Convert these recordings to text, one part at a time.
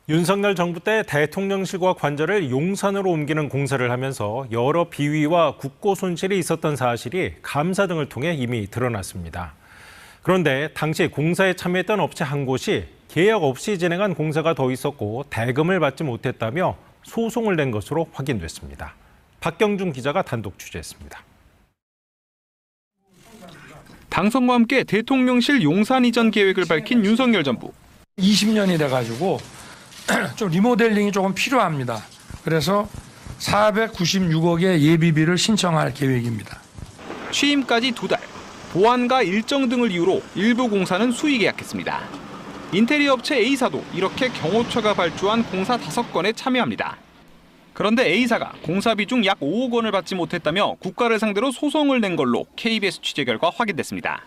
윤석열 정부 때 대통령실과 관저를 용산으로 옮기는 공사를 하면서 여러 비위와 국고 손실이 있었던 사실이 감사 등을 통해 이미 드러났습니다. 그런데 당시 공사에 참여했던 업체 한 곳이 계약 없이 진행한 공사가 더 있었고 대금을 받지 못했다며 소송을 낸 것으로 확인됐습니다. 박경준 기자가 단독 취재했습니다. 당선과 함께 대통령실 용산 이전 계획을 밝힌 윤석열 정부. 20년이 돼가지고 좀 리모델링이 조금 필요합니다. 그래서 496억의 예비비를 신청할 계획입니다. 취임까지 2달, 보안과 일정 등을 이유로 일부 공사는 수의 계약했습니다. 인테리어 업체 A사도 이렇게 경호처가 발주한 공사 5건에 참여합니다. 그런데 A사가 공사비 중 약 5억 원을 받지 못했다며 국가를 상대로 소송을 낸 걸로 KBS 취재 결과 확인됐습니다.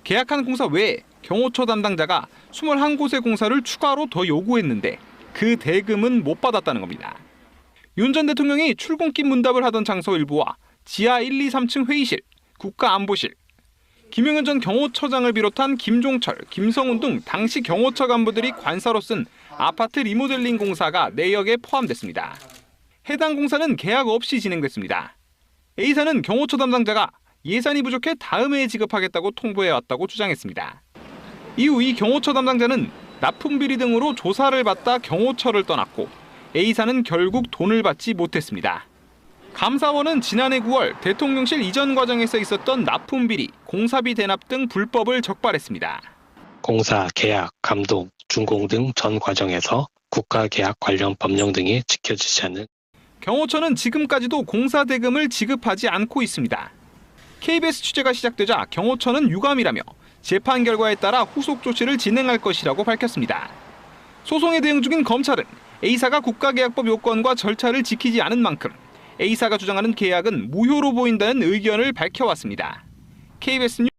계약한 공사 외에 경호처 담당자가 21곳의 공사를 추가로 더 요구했는데 그 대금은 못 받았다는 겁니다. 윤 전 대통령이 출근길 문답을 하던 장소 일부와 지하 1, 2, 3층 회의실, 국가안보실, 김용현 전 경호처장을 비롯한 김종철, 김성훈 등 당시 경호처 간부들이 관사로 쓴 아파트 리모델링 공사가 내역에 포함됐습니다. 해당 공사는 계약 없이 진행됐습니다. A사는 경호처 담당자가 예산이 부족해 다음 해에 지급하겠다고 통보해왔다고 주장했습니다. 이후 이 경호처 담당자는 납품 비리 등으로 조사를 받다 경호처를 떠났고 A사는 결국 돈을 받지 못했습니다. 감사원은 지난해 9월 대통령실 이전 과정에서 있었던 납품 비리, 공사비 대납 등 불법을 적발했습니다. 공사, 계약, 감독, 준공 등 전 과정에서 국가계약 관련 법령 등이 지켜지지 않는 경호처는 지금까지도 공사 대금을 지급하지 않고 있습니다. KBS 취재가 시작되자 경호처는 유감이라며 재판 결과에 따라 후속 조치를 진행할 것이라고 밝혔습니다. 소송에 대응 중인 검찰은 A사가 국가계약법 요건과 절차를 지키지 않은 만큼 A사가 주장하는 계약은 무효로 보인다는 의견을 밝혀왔습니다. KBS 뉴스